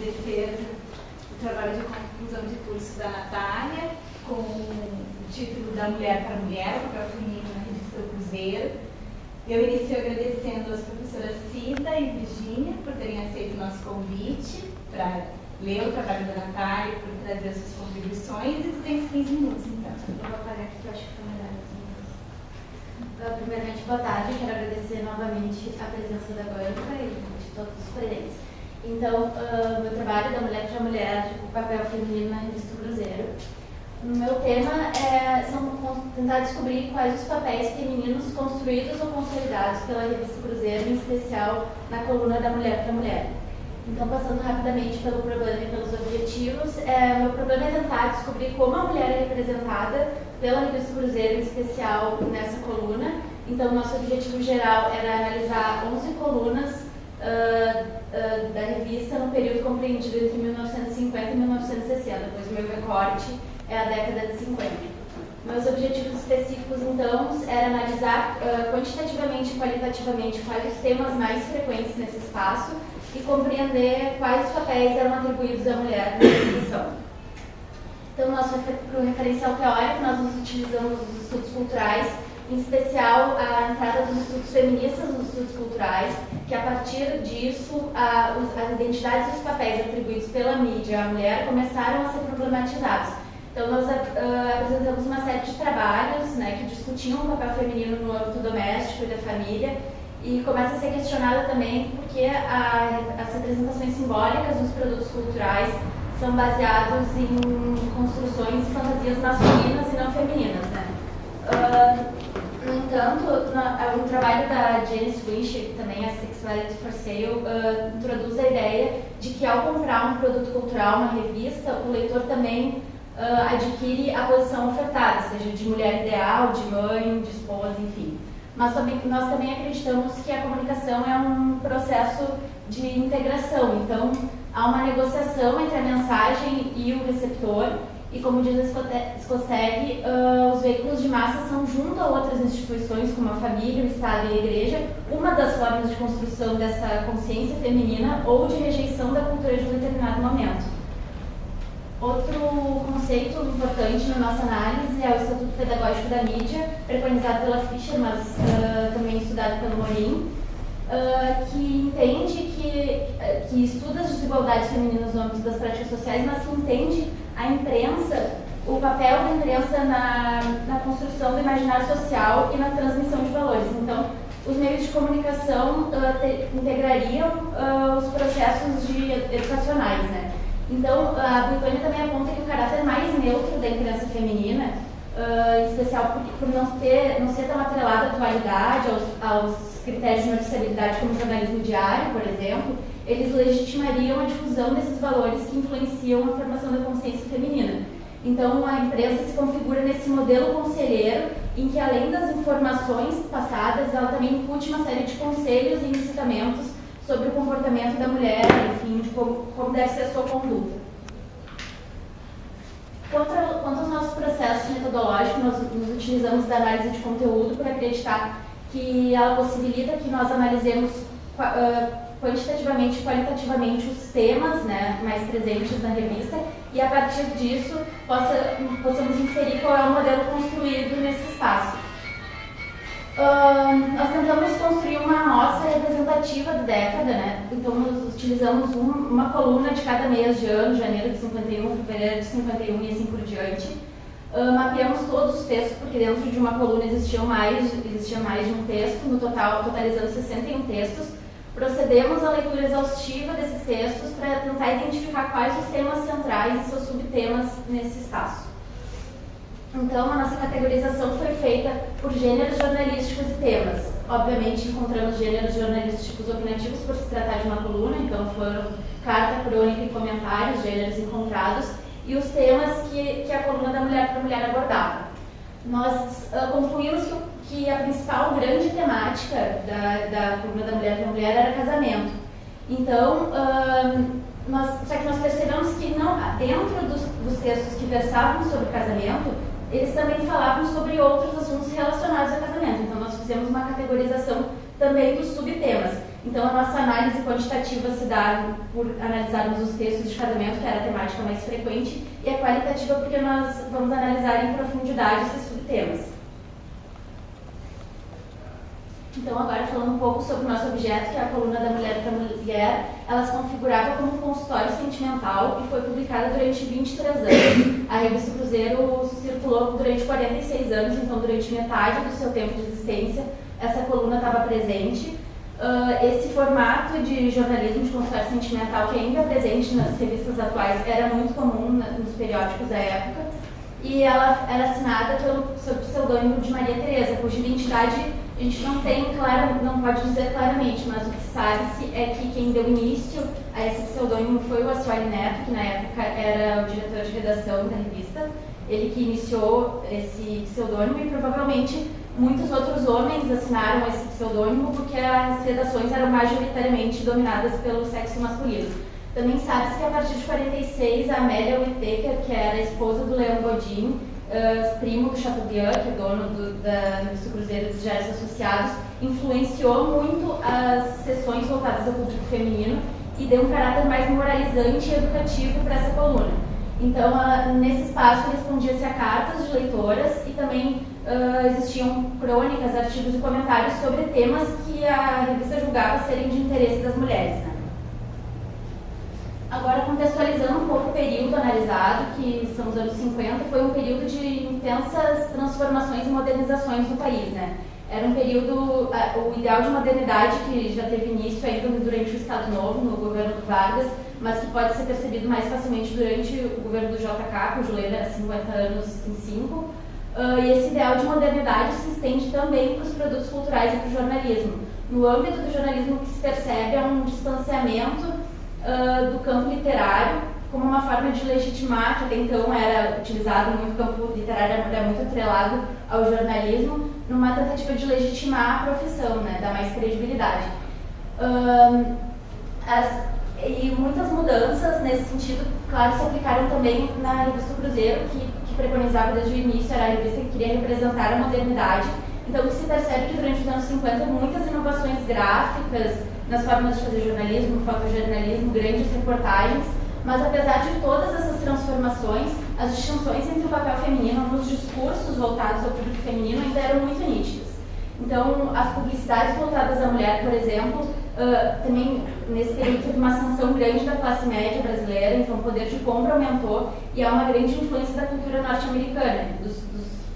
defesa do trabalho de conclusão de curso da Natália, com o título da Mulher para Mulher, o papel feminino na revista O Cruzeiro. Eu inicio agradecendo às professoras Cida e Virgínia por terem aceito o nosso convite para ler o trabalho da Natália, por trazer as suas contribuições, e tu tens 15 minutos, então. Eu vou apagar aqui que eu acho que fica melhor. Primeiramente, boa tarde. Quero agradecer novamente a presença da banca e de todos os presentes. Então, meu trabalho da Mulher para Mulher, o papel feminino na revista Cruzeiro. O meu tema é tentar descobrir quais os papéis femininos construídos ou consolidados pela revista Cruzeiro, em especial na coluna da Mulher para Mulher. Então, passando rapidamente pelo problema e pelos objetivos, meu problema é tentar descobrir como a mulher é representada pela revista Cruzeiro, em especial nessa coluna. Então, nosso objetivo geral era analisar 11 colunas da revista no período compreendido entre 1950 e 1960, pois o meu recorte é a década de 50. Meus objetivos específicos, então, era analisar quantitativamente e qualitativamente quais os temas mais frequentes nesse espaço e compreender quais os papéis eram atribuídos à mulher na instituição. Então, para o referencial teórico, nós nos utilizamos dos estudos culturais, em especial a entrada dos estudos feministas nos estudos culturais, que a partir disso, as identidades e os papéis atribuídos pela mídia à mulher começaram a ser problematizados. Então, nós apresentamos uma série de trabalhos, né, que discutiam o papel feminino no âmbito doméstico e da família, e começa a ser questionada também porque as representações simbólicas dos produtos culturais são baseados em construções e fantasias masculinas e não femininas, né? No entanto, o trabalho da Janice Winch, que também é Sexuality for Sale, introduz a ideia de que ao comprar um produto cultural, uma revista, o leitor também adquire a posição ofertada, seja de mulher ideal, de mãe, de esposa, enfim. Mas nós também acreditamos que a comunicação é um processo de integração, então há uma negociação entre a mensagem e o receptor, e como diz a Skosteg, os veículos de massa são, junto a outras instituições como a família, o Estado e a Igreja, uma das formas de construção dessa consciência feminina ou de rejeição da cultura de um determinado momento. Outro conceito importante na nossa análise é o Estatuto Pedagógico da Mídia, preconizado pela Fischer, mas também estudado pelo Morin, que entende que estuda as desigualdades femininas no âmbito das práticas sociais, mas que entende a imprensa, o papel da imprensa na construção do imaginário social e na transmissão de valores. Então, os meios de comunicação integrariam os processos educacionais, né? Então, a Buitoni também aponta que o caráter mais neutro da imprensa feminina, em especial por não ser tão atrelada à atualidade, aos critérios de noticiabilidade como o jornalismo diário, por exemplo, eles legitimariam a difusão desses valores que influenciam a formação da consciência feminina. Então, a imprensa se configura nesse modelo conselheiro, em que, além das informações passadas, ela também incute uma série de conselhos e incitamentos sobre o comportamento da mulher, enfim, de como deve ser a sua conduta. Quanto aos nossos processos metodológicos, nós nos utilizamos da análise de conteúdo para acreditar que ela possibilita que nós analisemos quantitativamente e qualitativamente os temas, né, mais presentes na revista, e a partir disso possamos inferir qual é o modelo construído nesse espaço. Nós tentamos construir uma amostra representativa da década, né? Então nós utilizamos uma coluna de cada mês de ano, janeiro de 51, fevereiro de 51 e assim por diante. Mapeamos todos os textos, porque dentro de uma coluna existia mais de um texto, no total totalizando 61 textos. Procedemos à leitura exaustiva desses textos para tentar identificar quais os temas centrais e seus subtemas nesse espaço. Então, a nossa categorização foi feita por gêneros jornalísticos e temas. Obviamente, encontramos gêneros jornalísticos opinativos por se tratar de uma coluna, então foram carta, crônica e comentários, gêneros encontrados, e os temas que a coluna da Mulher para Mulher abordava. Nós concluímos que a principal grande temática da coluna da Mulher para Mulher era casamento. Então, só que nós percebemos que dentro dos textos que versavam sobre casamento, eles também falavam sobre outros assuntos relacionados ao casamento. Então, nós fizemos uma categorização também dos subtemas. Então, a nossa análise quantitativa se dá por analisarmos os textos de casamento, que era a temática mais frequente, e a qualitativa porque nós vamos analisar em profundidade esses subtemas. Então, agora falando um pouco sobre o nosso objeto, que é a coluna da Mulher para Mulher, ela se configurava como um consultório sentimental e foi publicada durante 23 anos. A revista Cruzeiro circulou durante 46 anos, então durante metade do seu tempo de existência, essa coluna estava presente. Esse formato de jornalismo de consultório sentimental, que ainda é presente nas revistas atuais, era muito comum nos periódicos da época, e ela era assinada sob o pseudônimo de Maria Teresa, cuja identidade a gente não pode dizer claramente, mas o que sabe-se é que quem deu início a esse pseudônimo foi o Assoalho Neto, que na época era o diretor de redação da revista, ele que iniciou esse pseudônimo, e provavelmente muitos outros homens assinaram esse pseudônimo porque as redações eram majoritariamente dominadas pelo sexo masculino. Também sabe-se que a partir de 46, a Amélia Whittaker, que era a esposa do Leão Godin, primo do Chateaubriand, que é dono da revista Cruzeiro dos Diários Associados, influenciou muito as sessões voltadas ao público feminino e deu um caráter mais moralizante e educativo para essa coluna. Então, nesse espaço, respondia-se a cartas de leitoras e também existiam crônicas, artigos e comentários sobre temas que a revista julgava serem de interesse das mulheres, né? Agora, contextualizando um pouco o período analisado, que são os anos 50, foi um período de intensas transformações e modernizações no país, né? Era um período, o ideal de modernidade que já teve início ainda durante o Estado Novo, no governo do Vargas, mas que pode ser percebido mais facilmente durante o governo do JK, cujo lema era 50 anos em 5. E esse ideal de modernidade se estende também para os produtos culturais e para o jornalismo. No âmbito do jornalismo, o que se percebe é um distanciamento do campo literário como uma forma de legitimar, que até então era utilizado muito, o campo literário era muito atrelado ao jornalismo, numa tentativa de legitimar a profissão, né, dar mais credibilidade. E muitas mudanças nesse sentido, claro, se aplicaram também na revista Cruzeiro, que preconizava desde o início, era a revista que queria representar a modernidade. Então, se percebe que durante os anos 50, muitas inovações gráficas nas formas de fazer jornalismo, fotojornalismo, grandes reportagens, mas apesar de todas essas transformações, as distinções entre o papel feminino nos discursos voltados ao público feminino ainda eram muito nítidas. Então, as publicidades voltadas à mulher, por exemplo, também nesse período teve uma ascensão grande da classe média brasileira, então o poder de compra aumentou e há uma grande influência da cultura norte-americana,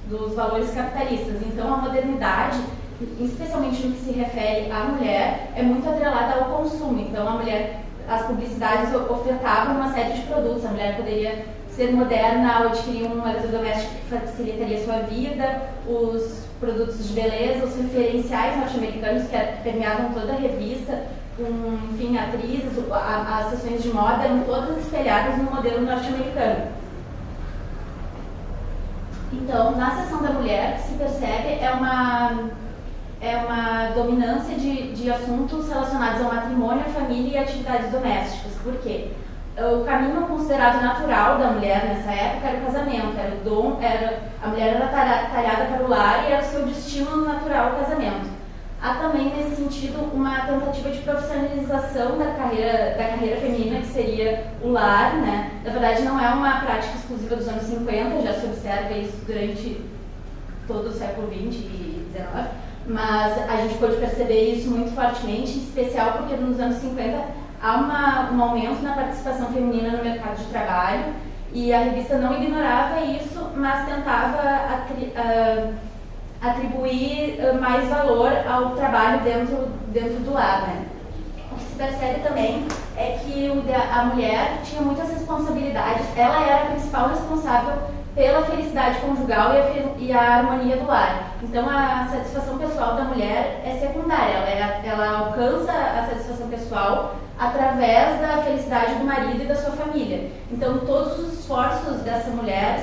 dos valores capitalistas. Então, a modernidade, especialmente no que se refere à mulher, é muito atrelada ao consumo. Então, a mulher, as publicidades ofertavam uma série de produtos. A mulher poderia ser moderna ao adquirir um eletrodoméstico que facilitaria sua vida, os produtos de beleza, os referenciais norte-americanos que permeavam toda a revista, com, enfim, atrizes, as sessões de moda eram todas espelhadas no modelo norte-americano. Então, na seção da mulher, o que se percebe é uma dominância de assuntos relacionados ao matrimônio, à família e atividades domésticas. Por quê? O caminho considerado natural da mulher nessa época era o casamento, a mulher era talhada para o lar e era o seu destino natural o casamento. Há também, nesse sentido, uma tentativa de profissionalização da carreira feminina, que seria o lar, né? Na verdade, não é uma prática exclusiva dos anos 50, já se observa isso durante todo o século XX e XIX, mas a gente pode perceber isso muito fortemente, em especial porque nos anos 50 há um aumento na participação feminina no mercado de trabalho, e a revista não ignorava isso, mas tentava atribuir mais valor ao trabalho dentro do lar, né? O que se percebe também é que a mulher tinha muitas responsabilidades, ela era a principal responsável pela felicidade conjugal e a harmonia do lar. Então, a satisfação pessoal da mulher é secundária, ela alcança a satisfação pessoal através da felicidade do marido e da sua família. Então, todos os esforços dessa mulher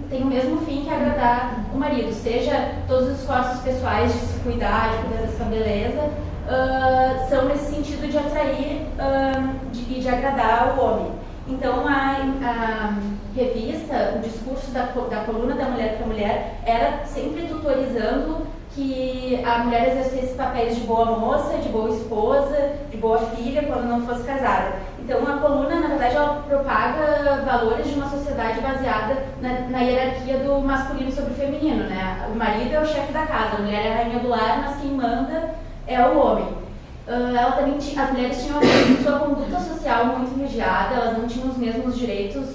têm o mesmo fim que agradar o marido, seja todos os esforços pessoais de se cuidar, de cuidar da sua beleza, são nesse sentido de atrair e de agradar o homem. Então, a revista, o discurso da coluna da Mulher para Mulher era sempre tutorizando que a mulher exercesse papéis de boa moça, de boa esposa, de boa filha, quando não fosse casada. Então, a coluna, na verdade, ela propaga valores de uma sociedade baseada na hierarquia do masculino sobre o feminino, né? O marido é o chefe da casa, a mulher é a rainha do lar, mas quem manda é o homem. Ela também as mulheres tinham sua conduta social muito vigiada, elas não tinham os mesmos direitos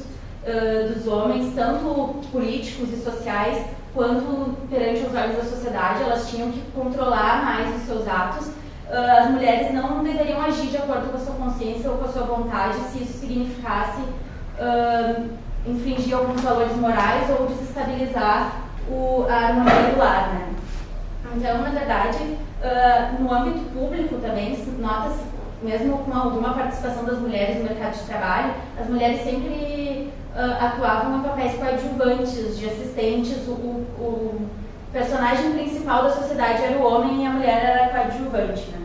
dos homens, tanto políticos e sociais, quanto perante os olhos da sociedade. Elas tinham que controlar mais os seus atos. As mulheres não deveriam agir de acordo com a sua consciência ou com a sua vontade, se isso significasse infringir alguns valores morais ou desestabilizar a harmonia do lar, né? Então, na verdade, no âmbito público também, nota-se, mesmo com alguma participação das mulheres no mercado de trabalho, as mulheres sempre atuavam em papéis coadjuvantes, de assistentes. O personagem principal da sociedade era o homem e a mulher era coadjuvante, né?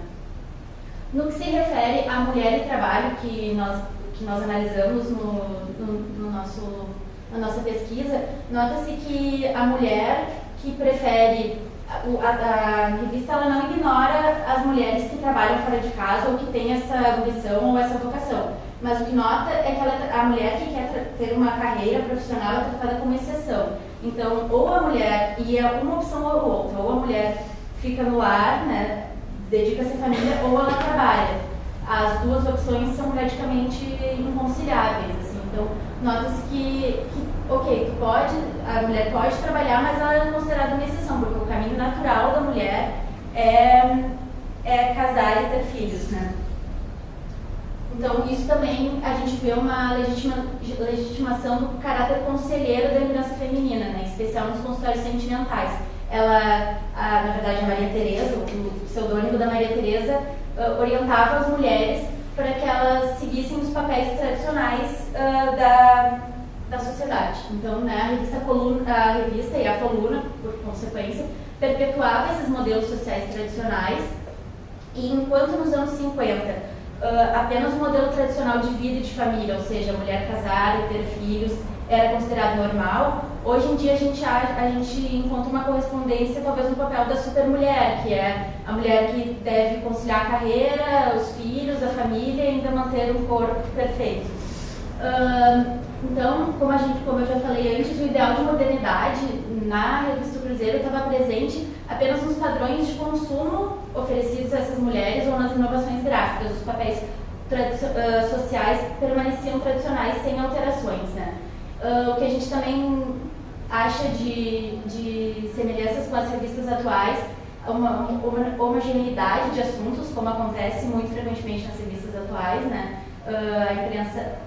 No que se refere à mulher e trabalho, que nós analisamos na nossa pesquisa, nota-se que a mulher que prefere a revista, ela não ignora as mulheres que trabalham fora de casa ou que têm essa ambição ou essa vocação, mas o que nota é que a mulher que quer ter uma carreira profissional é tratada como exceção. Então, ou a mulher, e é uma opção ou outra, ou a mulher fica no lar, né, dedica-se à família, ou ela trabalha. As duas opções são praticamente inconciliáveis, assim. Então, nota-se que ok, a mulher pode trabalhar, mas ela é considerada uma exceção, porque o caminho natural da mulher é casar e ter filhos, né? Então, isso também a gente vê uma legitimação do caráter conselheiro da liderança feminina, né? Em especial nos consultórios sentimentais. Na verdade, a Maria Teresa, o pseudônimo da Maria Teresa, orientava as mulheres para que elas seguissem os papéis tradicionais da sociedade. Então, né, a revista e a coluna, por consequência, perpetuava esses modelos sociais tradicionais, e enquanto nos anos 50 apenas o modelo tradicional de vida e de família, ou seja, a mulher casar e ter filhos, era considerado normal, hoje em dia a gente encontra uma correspondência talvez no papel da supermulher, que é a mulher que deve conciliar a carreira, os filhos, a família e ainda manter um corpo perfeito. Então, como eu já falei antes, o ideal de modernidade na revista Cruzeiro estava presente apenas nos padrões de consumo oferecidos a essas mulheres ou nas inovações gráficas. Os papéis sociais permaneciam tradicionais sem alterações, né? O que a gente também acha de semelhanças com as revistas atuais, uma homogeneidade de assuntos, como acontece muito frequentemente nas revistas atuais, né? A imprensa,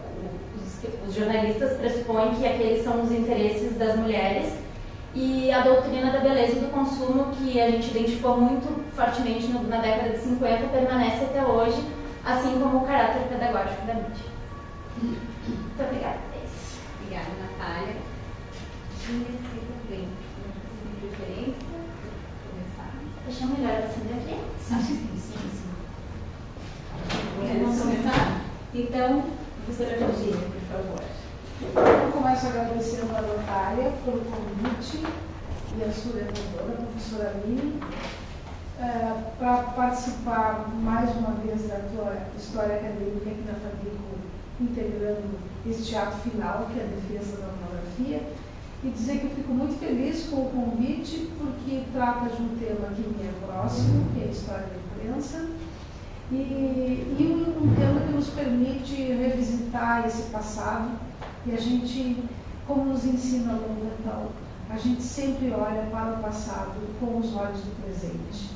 os jornalistas pressupõem que aqueles são os interesses das mulheres, e a doutrina da beleza e do consumo, que a gente identificou muito fortemente na década de 50, permanece até hoje, assim como o caráter pedagógico da mídia. Muito obrigada. Obrigada, Natália. Bem, tem preferência? Começar? Deixa melhor você daqui? Acho que sim. Vamos começar? Então, professora Virgínia, por favor. Eu começo agradecendo a Natália pelo convite e a sua orientadora, a professora Mini, para participar mais uma vez da tua história acadêmica aqui na Fabico, integrando este ato final, que é a defesa da monografia, e dizer que eu fico muito feliz com o convite, porque trata de um tema que me é próximo, que é a história da imprensa, e um tema que nos permite revisitar esse passado, e a gente, como nos ensina a Loventhal, a gente sempre olha para o passado com os olhos do presente.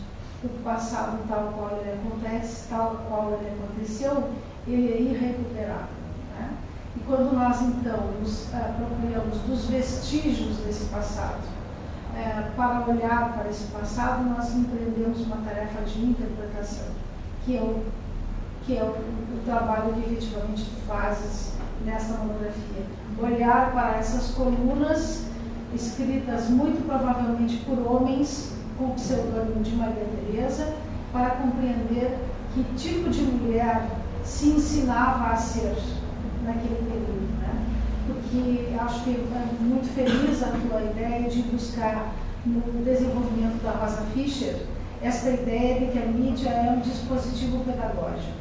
O passado tal qual ele acontece, tal qual ele aconteceu, ele é irrecuperável, né? E quando nós, então, nos apropriamos dos vestígios desse passado, para olhar para esse passado, nós empreendemos uma tarefa de interpretação, que é o trabalho que efetivamente tu fazes nessa monografia. Olhar para essas colunas escritas muito provavelmente por homens com o pseudônimo de Maria Teresa, para compreender que tipo de mulher se ensinava a ser naquele período, né? Porque acho que é muito feliz a tua ideia de buscar no desenvolvimento da Rosa Fischer esta ideia de que a mídia é um dispositivo pedagógico,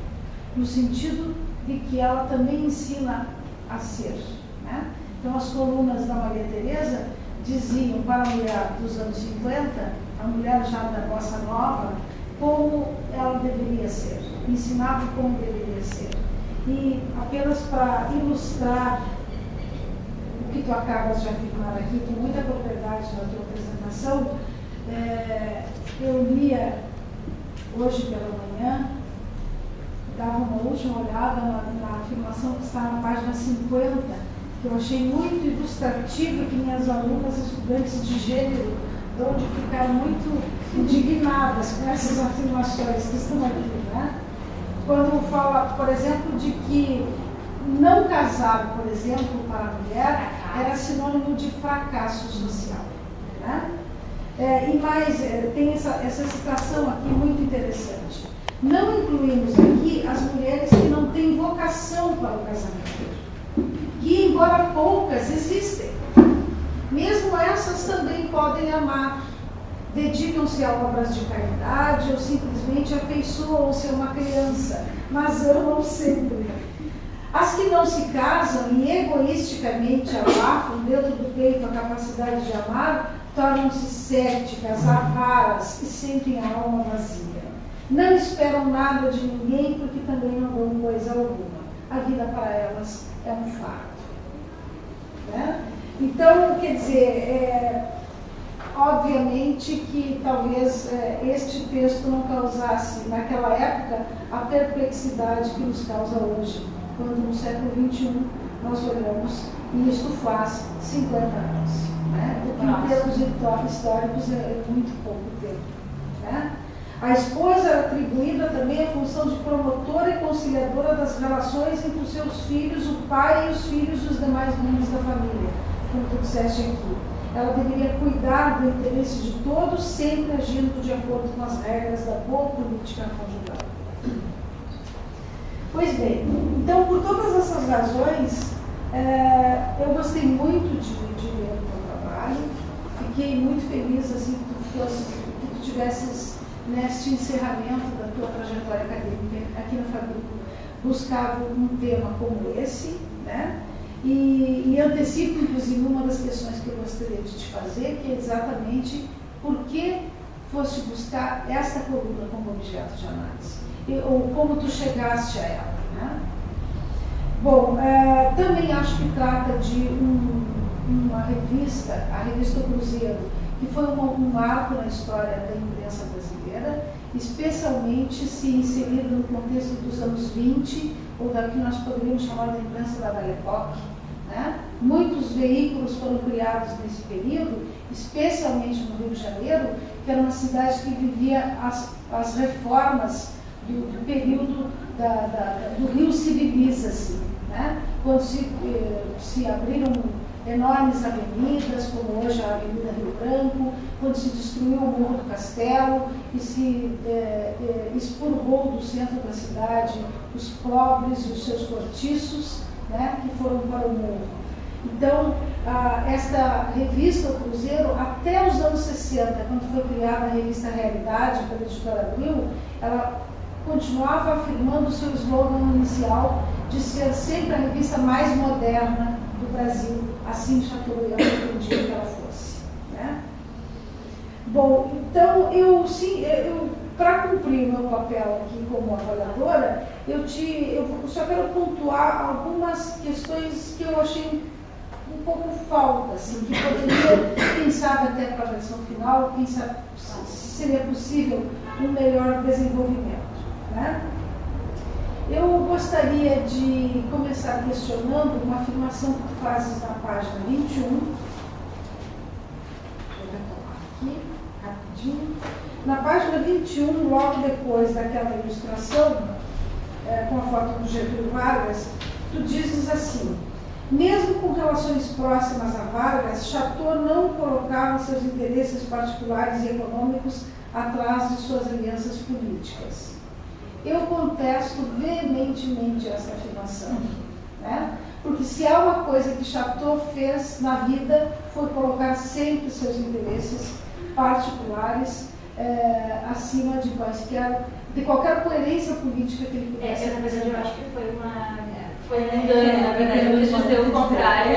no sentido de que ela também ensina a ser, né? Então, as colunas da Maria Teresa diziam para a mulher dos anos 50, a mulher já da bossa nova, como ela deveria ser, ensinava como deveria ser. E apenas para ilustrar o que tu acabas de afirmar aqui, com muita propriedade na tua apresentação, eu lia hoje pela manhã, dava uma última olhada na afirmação que está na página 50, que eu achei muito ilustrativa, que minhas alunas, estudantes de gênero, onde ficaram muito indignadas com essas afirmações que estão aqui, né? Quando fala, por exemplo, de que não casar, por exemplo, para a mulher, era sinônimo de fracasso social, né? E mais, tem essa citação aqui muito interessante. Não incluímos aqui as mulheres que não têm vocação para o casamento, que, embora poucas, existem. Mesmo essas também podem amar, dedicam-se a obras de caridade ou simplesmente afeiçoam-se a uma criança, mas amam sempre. As que não se casam e egoisticamente abafam dentro do peito a capacidade de amar, tornam-se céticas, avaras e sentem a alma vazia. Não esperam nada de ninguém porque também não dão coisa alguma. A vida para elas é um fardo, né? Então, quer dizer, obviamente que talvez este texto não causasse, naquela época, a perplexidade que nos causa hoje, quando no século XXI nós olhamos, e isto faz 50 anos, né? Porque em termos históricos é muito pouco tempo, né? A esposa era atribuída também a função de promotora e conciliadora das relações entre os seus filhos, o pai e os filhos e os demais membros da família, como tu disseste aqui. Ela deveria cuidar do interesse de todos, sempre agindo de acordo com as regras da boa política conjugal. Pois bem, então, por todas essas razões, eu gostei muito de ler o teu trabalho, fiquei muito feliz assim, que tu tivesses, neste encerramento da tua trajetória acadêmica aqui na Fabrico, buscado um tema como esse, né? E antecipo, inclusive, uma das questões que eu gostaria de te fazer, que é exatamente por que foste buscar esta coluna como objeto de análise, ou como tu chegaste a ela, né? Bom, também acho que trata de uma revista, a Revista Cruzeiro, que foi um marco na história da imprensa brasileira, especialmente se inserida no contexto dos anos 20, ou da que nós poderíamos chamar de imprensa da Belle Époque, né? Muitos veículos foram criados nesse período, especialmente no Rio de Janeiro, que era uma cidade que vivia as reformas do período do Rio civiliza-se, né? Quando se abriram enormes avenidas, como hoje a Avenida Rio Branco, quando se destruiu o Morro do Castelo e se expurgou do centro da cidade os pobres e os seus cortiços, né, que foram para o morro. Então, esta revista, o Cruzeiro, até os anos 60, quando foi criada a revista Realidade pela editora Abril, ela continuava afirmando o seu slogan inicial de ser sempre a revista mais moderna do Brasil, assim Chateaubriand pretendia que ela fosse, né? Bom, então, para cumprir o meu papel aqui como avaliadora, eu só quero pontuar algumas questões que eu achei um pouco falta, assim, que poderia, quem sabe até para a versão final, quem sabe se seria possível um melhor desenvolvimento, né? Eu gostaria de começar questionando uma afirmação que tu fazes na página 21. Deixa eu retomar aqui, rapidinho. Na página 21, logo depois daquela ilustração, com a foto do Getúlio Vargas, tu dizes assim: mesmo com relações próximas a Vargas, Chateau não colocava seus interesses particulares e econômicos atrás de suas alianças políticas. Eu contesto veementemente essa afirmação, né? Porque se há uma coisa que Chateau fez na vida, foi colocar sempre seus interesses particulares acima de qualquer coerência política que ele pudesse. Na verdade, eu acho que foi um engano, na verdade, eu quis dizer o contrário.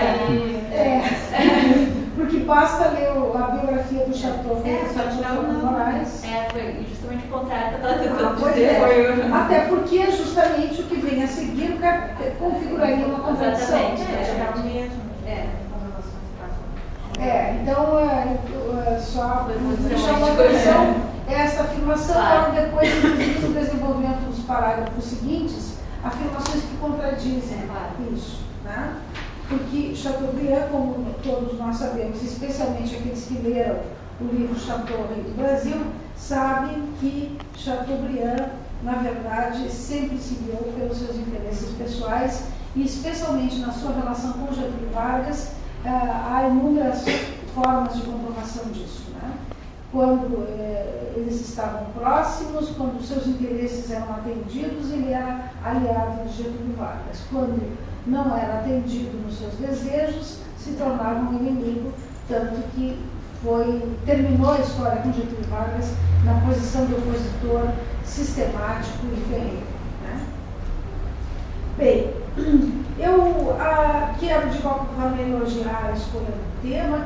Porque basta ler a biografia do Chateau Moraes. Foi justamente o contrário que eu estava tentando dizer. Até porque é justamente o que vem a seguir configuraria uma contradição. Então, só me chamou a atenção essa afirmação, logo depois, inclusive, no desenvolvimento dos parágrafos seguintes, afirmações que contradizem isso, né? Porque Chateaubriand, como todos nós sabemos, especialmente aqueles que leram o livro Chateau, Rei do Brasil, sabem que Chateaubriand, na verdade, sempre se guiou pelos seus interesses pessoais e, especialmente na sua relação com Getúlio Vargas, há inúmeras formas de comprovação disso, né? Quando eles estavam próximos, quando os seus interesses eram atendidos, ele era aliado de Getúlio Vargas. Quando não era atendido nos seus desejos, se tornava um inimigo, tanto que terminou a história com Getúlio Vargas na posição de opositor sistemático e ferrenho, né? Bem, eu quero de qualquer forma elogiar a escolha do tema,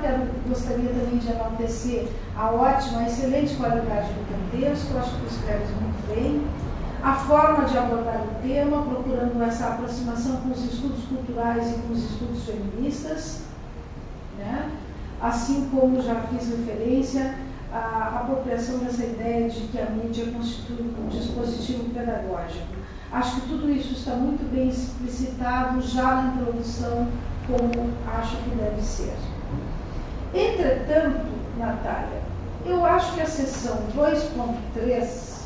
gostaria também de enaltecer a excelente qualidade do contexto, acho que escreves muito bem, a forma de abordar o tema, procurando essa aproximação com os estudos culturais e com os estudos feministas, né? Assim como já fiz referência à apropriação dessa ideia de que a mídia constitui um dispositivo pedagógico. Acho que tudo isso está muito bem explicitado já na introdução, como acho que deve ser. Entretanto, Natália, eu acho que a seção 2.3,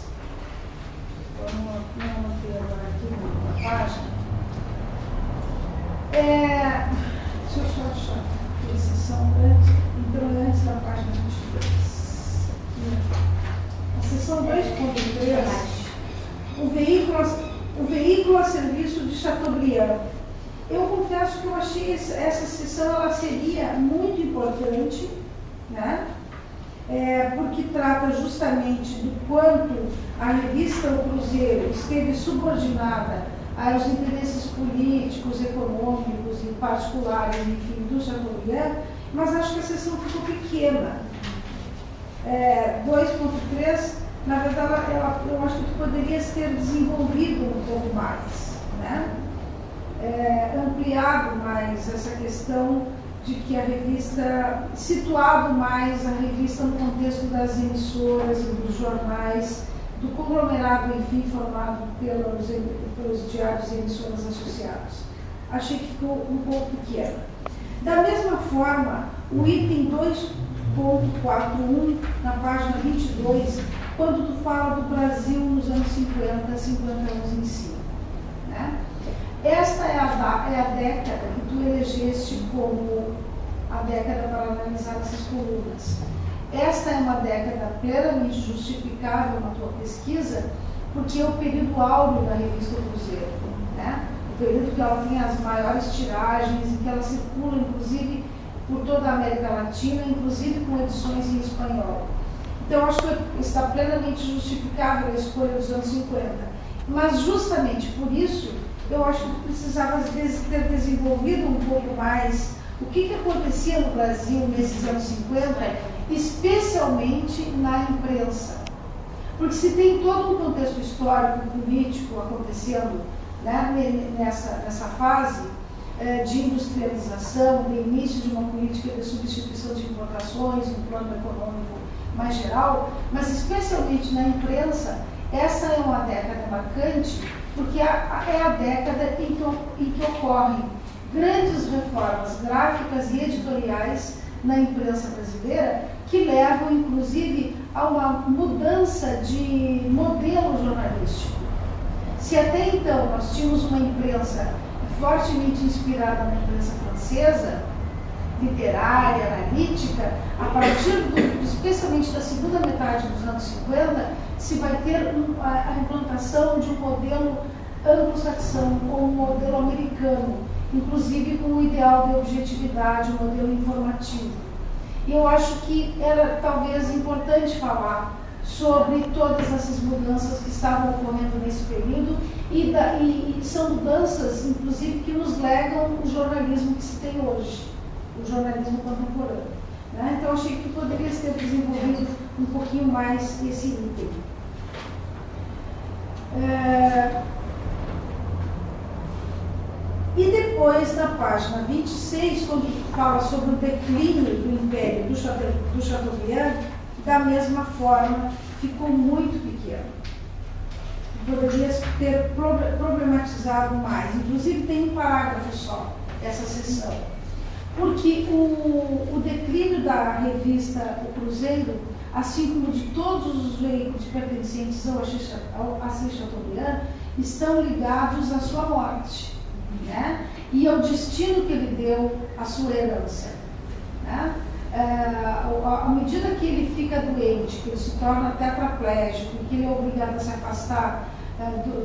não anotei agora aqui na página, deixa eu só achar aqui a seção antes da página 22. A seção 2.3, o veículo a serviço de Chateaubriand. Eu confesso que eu achei essa sessão ela seria muito importante, né? Porque trata justamente do quanto a revista O Cruzeiro esteve subordinada aos interesses políticos, econômicos e particulares, enfim, do Chateaubriand, mas acho que a sessão ficou pequena. 2.3, na verdade, eu acho que poderia ter desenvolvido um pouco mais, né? Ampliado mais essa questão de que a revista, situado mais a revista no contexto das emissoras e dos jornais, do conglomerado, enfim, formado pelos diários e emissoras associados. Achei que ficou um pouco pequena. Da mesma forma, o item 2.41, na página 22, quando tu fala do Brasil nos anos 50, 50 anos em cima, né? Esta é a década que tu elegeste como a década para analisar essas colunas. Esta é uma década plenamente justificável na tua pesquisa, porque é o período áureo da revista Cruzeiro, né? O período que ela tem as maiores tiragens e que ela circula, inclusive, por toda a América Latina, inclusive com edições em espanhol. Então, acho que está plenamente justificável a escolha dos anos 50. Mas, justamente por isso, eu acho que precisava ter desenvolvido um pouco mais o que acontecia no Brasil nesses anos 50, especialmente na imprensa. Porque se tem todo um contexto histórico, político acontecendo, né, nessa fase de industrialização, de início de uma política de substituição de importações, um plano econômico mais geral, mas especialmente na imprensa, essa é uma década marcante, porque é a década em que ocorrem grandes reformas gráficas e editoriais na imprensa brasileira, que levam, inclusive, a uma mudança de modelo jornalístico. Se até então nós tínhamos uma imprensa fortemente inspirada na imprensa francesa, literária, analítica, a partir especialmente da segunda metade dos anos 50, se vai ter a implantação de um modelo anglo-saxão ou um modelo americano, inclusive com o ideal de objetividade, um modelo informativo. E eu acho que era talvez importante falar sobre todas essas mudanças que estavam ocorrendo nesse período e são mudanças, inclusive, que nos legam o jornalismo que se tem hoje, o jornalismo contemporâneo. Né? Então, achei que poderia ter desenvolvido um pouquinho mais esse item. E depois, na página 26, quando fala sobre o declínio do Império do Chateaubriand, da mesma forma, ficou muito pequeno. Poderia ter problematizado mais. Inclusive, tem um parágrafo só, essa seção. Porque o declínio da revista O Cruzeiro, assim como de todos os veículos pertencentes ao Assis Chateaubriand, estão ligados à sua morte, né? E ao destino que ele deu à sua herança. Né? À medida que ele fica doente, que ele se torna tetraplégico, que ele é obrigado a se afastar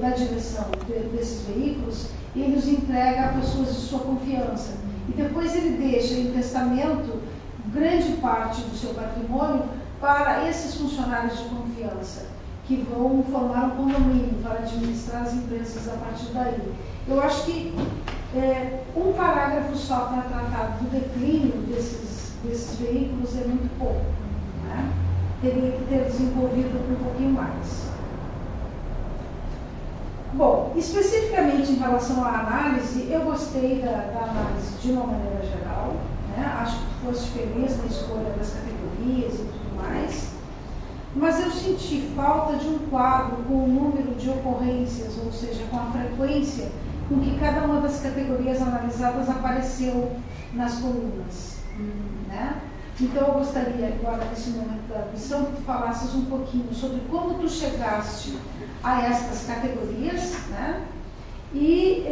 da direção desses veículos, ele os entrega a pessoas de sua confiança. E depois ele deixa em testamento grande parte do seu patrimônio para esses funcionários de confiança, que vão formar um condomínio para administrar as empresas a partir daí. Eu acho que um parágrafo só para tratar do declínio desses veículos é muito pouco. Né? Teria que ter desenvolvido um pouquinho mais. Bom, especificamente em relação à análise, eu gostei da análise de uma maneira geral, né? Acho que fosse feliz na escolha das categorias e tudo mais, mas eu senti falta de um quadro com o número de ocorrências, ou seja, com a frequência com que cada uma das categorias analisadas apareceu nas colunas. Né? Então eu gostaria agora, nesse momento da audição, que tu falasses um pouquinho sobre como tu chegaste a estas categorias, né? E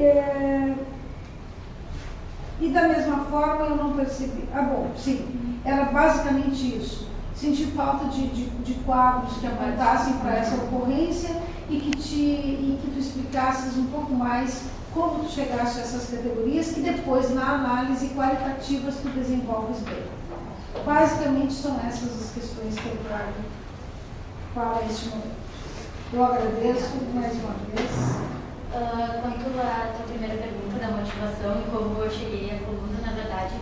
da mesma forma eu não percebi. Bom, sim, era basicamente isso. Senti falta de quadros que apontassem para essa ocorrência e que tu explicasses um pouco mais como tu chegaste a essas categorias, que depois, na análise qualitativa, tu desenvolves bem. Basicamente, são essas as questões que eu trago para este momento. Eu agradeço mais uma vez. Quanto à tua primeira pergunta da motivação e como eu cheguei à coluna, na verdade,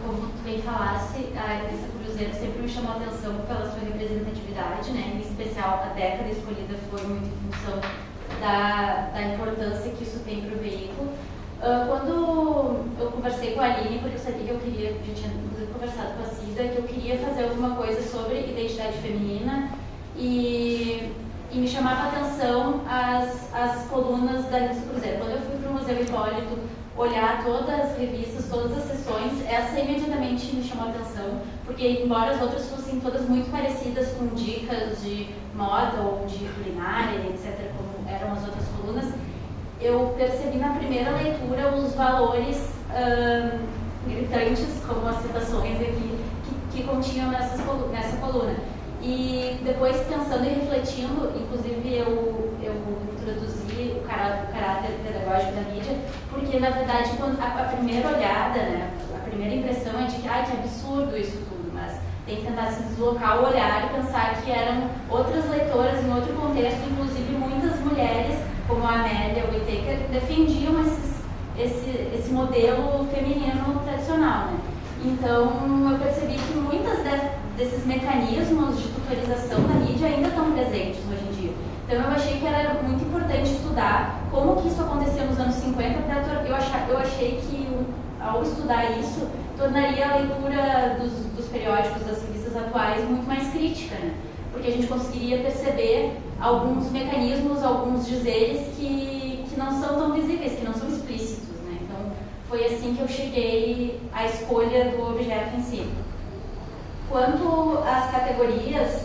como tu bem falaste, a revista Cruzeiro sempre me chamou a atenção pela sua representatividade, né? Em especial, a década escolhida foi muito em função da importância que isso tem para o veículo. Quando eu conversei com a Aline, porque eu sabia que eu queria, já tinha conversado com a Cida, que eu queria fazer alguma coisa sobre identidade feminina e me chamava a atenção as colunas da revista Cruzeiro. Quando eu fui para o Museu Hipólito olhar todas as revistas, todas as sessões, essa imediatamente me chamou a atenção, porque embora as outras fossem todas muito parecidas com dicas de moda ou de culinária, etc., como eram as outras colunas, eu percebi na primeira leitura os valores gritantes, como as citações aqui, que continham nessa coluna. E depois, pensando e refletindo, inclusive eu introduzi o caráter pedagógico da mídia, porque, na verdade, quando a primeira olhada, né, a primeira impressão é de que absurdo isso tudo, mas tem que tentar se deslocar o olhar e pensar que eram outras leitoras em outro contexto, inclusive muitas mulheres, como a Amélia ou Whittaker, defendiam esse modelo feminino tradicional. Né? Então, eu percebi que muitas desses mecanismos de tutorização da mídia ainda estão presentes hoje em dia. Então, eu achei que era muito importante estudar como que isso aconteceu nos anos 50. Eu achei que, ao estudar isso, tornaria a leitura dos periódicos, das revistas atuais, muito mais crítica, né? Porque a gente conseguiria perceber alguns mecanismos, alguns dizeres que não são tão visíveis, que não são explícitos, né? Então, foi assim que eu cheguei à escolha do objeto em si. Quanto às categorias,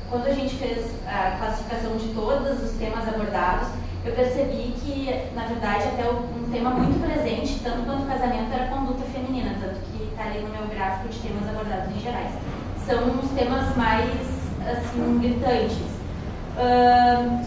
quando a gente fez a classificação de todos os temas abordados, eu percebi que, na verdade, até um tema muito presente, tanto quanto o casamento, era a conduta feminina, tanto que está ali no meu gráfico de temas abordados em gerais. São os temas mais, assim, gritantes.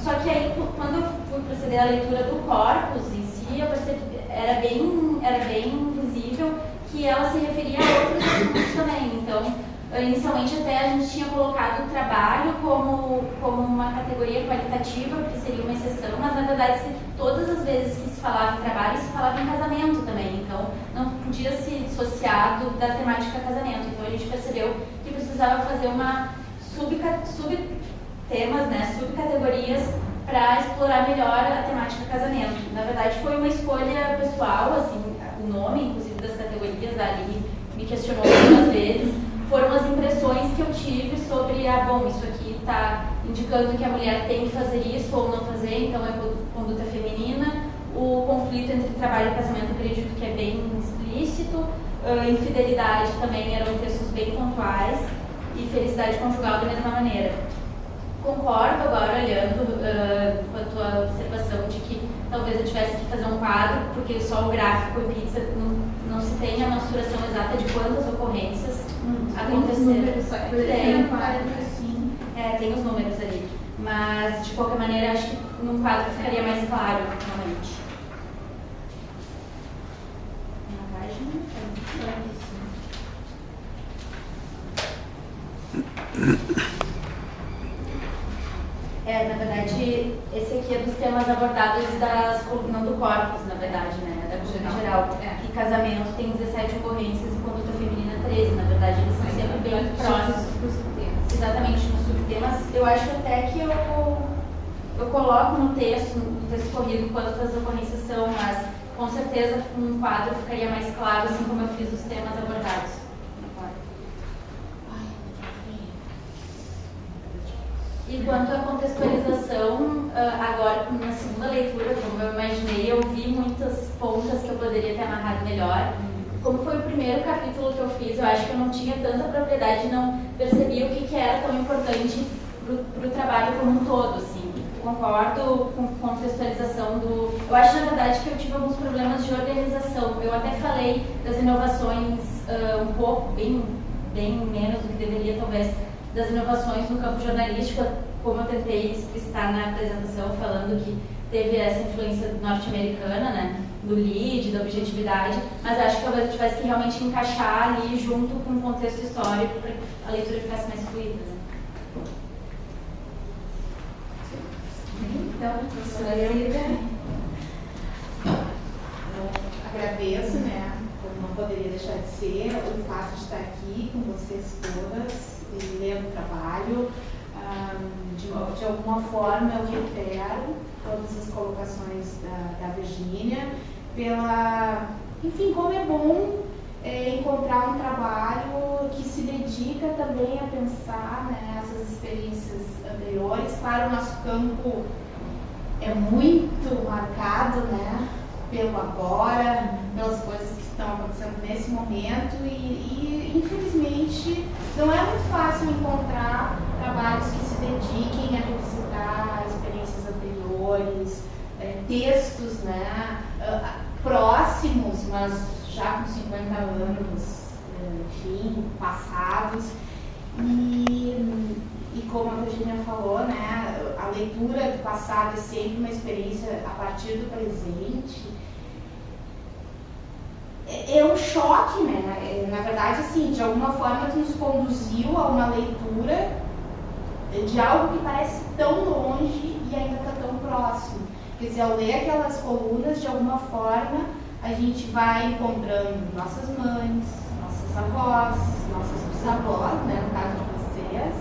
Só que aí, quando eu fui proceder à leitura do corpus em si, eu percebi era bem visível que ela se referia a outros assuntos também. Então, inicialmente até a gente tinha colocado o trabalho como uma categoria qualitativa, porque seria uma exceção, mas na verdade todas as vezes que se falava em trabalho, se falava em casamento também, então não podia se dissociar da temática casamento. Então a gente percebeu que precisava fazer uma subtemas, né, subcategorias para explorar melhor a temática casamento. Na verdade foi uma escolha pessoal, assim, o nome, inclusive, das categorias, a Aline me questionou algumas vezes. Foram as impressões que eu tive sobre, isso aqui está indicando que a mulher tem que fazer isso ou não fazer, então é conduta feminina. O conflito entre trabalho e casamento, acredito que é bem explícito. Infidelidade também eram textos bem pontuais. E felicidade conjugal da mesma maneira. Concordo agora, olhando com a tua observação de que talvez eu tivesse que fazer um quadro, porque só o gráfico e pizza não se tem a mensuração exata de quantas ocorrências aconteceram. Tem os números ali. Mas, de qualquer maneira, acho que num quadro ficaria mais claro, realmente. Uma página? Na verdade, esse aqui é dos temas abordados não do corpus, na verdade, né? Da coluna geral. Que casamento tem 17 ocorrências e conduta feminina 13. Na verdade, eles são sempre bem próximos. Exatamente, nos subtemas. Eu acho até que eu coloco no texto corrido quantas ocorrências são, mas com certeza um quadro ficaria mais claro, assim como eu fiz os temas abordados. E quanto à contextualização, agora na segunda leitura, como eu imaginei, eu vi muitas pontas que eu poderia ter amarrado melhor. Como foi o primeiro capítulo que eu fiz, eu acho que eu não tinha tanta propriedade, não percebi o que era tão importante para o trabalho como um todo, assim. Concordo com a contextualização Eu acho, na verdade, que eu tive alguns problemas de organização. Eu até falei das inovações um pouco, bem menos do que deveria, talvez, das inovações no campo jornalístico, como eu tentei explicitar na apresentação, falando que teve essa influência norte-americana, né, do lead, da objetividade, mas acho que talvez eu tivesse que realmente encaixar ali junto com o contexto histórico para que a leitura ficasse mais fluida. Né? Então, professora Hilda, eu agradeço, né, como não poderia deixar de ser, o fato de estar aqui com vocês todas, lendo o trabalho. De alguma forma eu reitero todas as colocações da Virgínia, enfim, como é bom encontrar um trabalho que se dedica também a pensar, né, essas experiências anteriores. Claro, o nosso campo é muito marcado, né, pelo agora, pelas coisas que estão acontecendo nesse momento e infelizmente não é muito fácil encontrar trabalhos que se dediquem a revisitar experiências anteriores, textos, né, próximos, mas já com 50 anos, enfim, passados. E como a Virgínia falou, né, a leitura do passado é sempre uma experiência a partir do presente. É um choque, né? Na verdade, assim, de alguma forma tu nos conduziu a uma leitura de algo que parece tão longe e ainda está tão próximo. Quer dizer, ao ler aquelas colunas, de alguma forma, a gente vai encontrando nossas mães, nossas avós, nossas bisavós, né, no caso de vocês,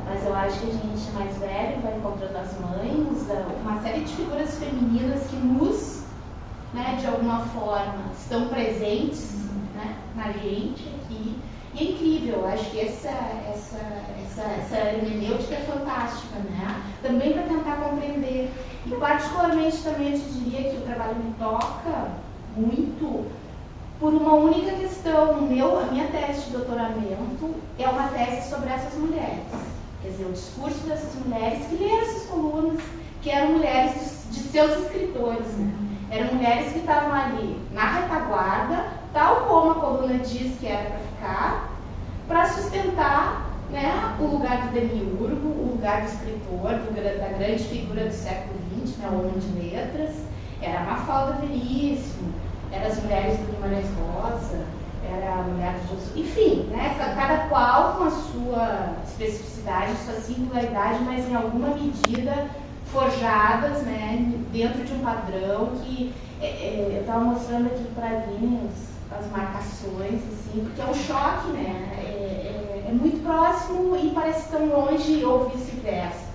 mas eu acho que a gente mais velho vai encontrando as mães, uma série de figuras femininas que nos, né, de alguma forma, estão presentes, né, na gente aqui. E é incrível, eu acho que essa hermenêutica é fantástica, né? Também para tentar compreender. E particularmente também eu te diria que o trabalho me toca muito por uma única questão. A minha tese de doutoramento é uma tese sobre essas mulheres. Quer dizer, o discurso dessas mulheres que leram essas colunas, que eram mulheres de seus escritores, né? Eram mulheres que estavam ali na retaguarda, tal como a coluna diz que era para ficar, para sustentar, né, o lugar do demiurgo, o lugar do escritor, da grande figura do século XX, né, o homem de letras. Era a Mafalda Veríssimo, eram as mulheres do Guimarães Rosa, era a mulher enfim, né, cada qual com a sua especificidade, sua singularidade, mas em alguma medida forjadas, né, dentro de um padrão que eu estava mostrando aqui para a Aline as marcações, assim, porque é um choque, né, é muito próximo e parece tão longe ou vice-versa.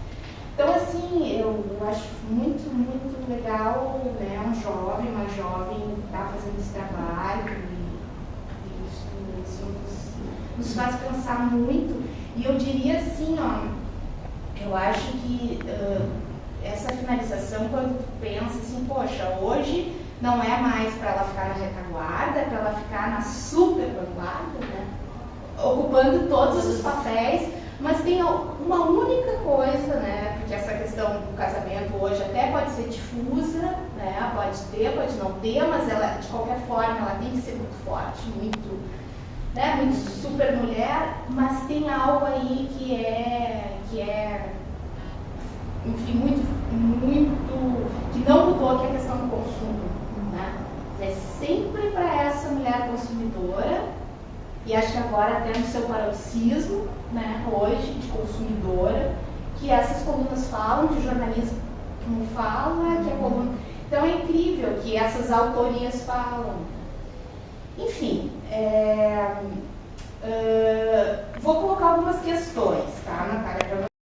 Então, assim, eu acho muito, muito legal, né, uma jovem estar fazendo esse trabalho e isso nos faz pensar muito. E eu diria assim, ó, eu acho que essa finalização, quando tu pensa assim, poxa, hoje não é mais para ela ficar na retaguarda, é para ela ficar na super vanguarda, né, ocupando todos os papéis, mas tem uma única coisa, né, porque essa questão do casamento hoje até pode ser difusa, né, pode ter, pode não ter, mas ela, de qualquer forma, ela tem que ser muito forte, muito, né, muito super mulher, mas tem algo aí que é enfim, muito, que não mudou, que é a questão do consumo, né, é sempre para essa mulher consumidora, e acho que agora até no seu paroxismo, né, hoje, de consumidora, que essas colunas falam, que o jornalismo fala, que a coluna... Então é incrível que essas autorias falam. Enfim, vou colocar algumas questões, tá, Natália?